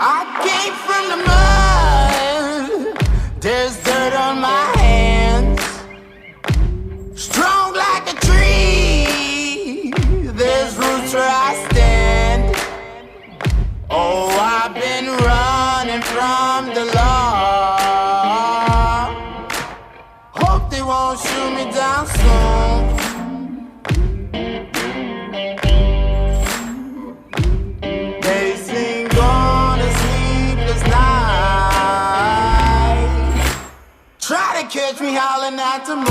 I came from the mud. There's dirt on my hands. Strong like a tree. There's roots where I stand. Oh, I've been running from the law. Hope they won't shoot me down soon. They sing on a sleepless night. Try to catch me howling at the moon.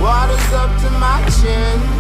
Water's up to my chin.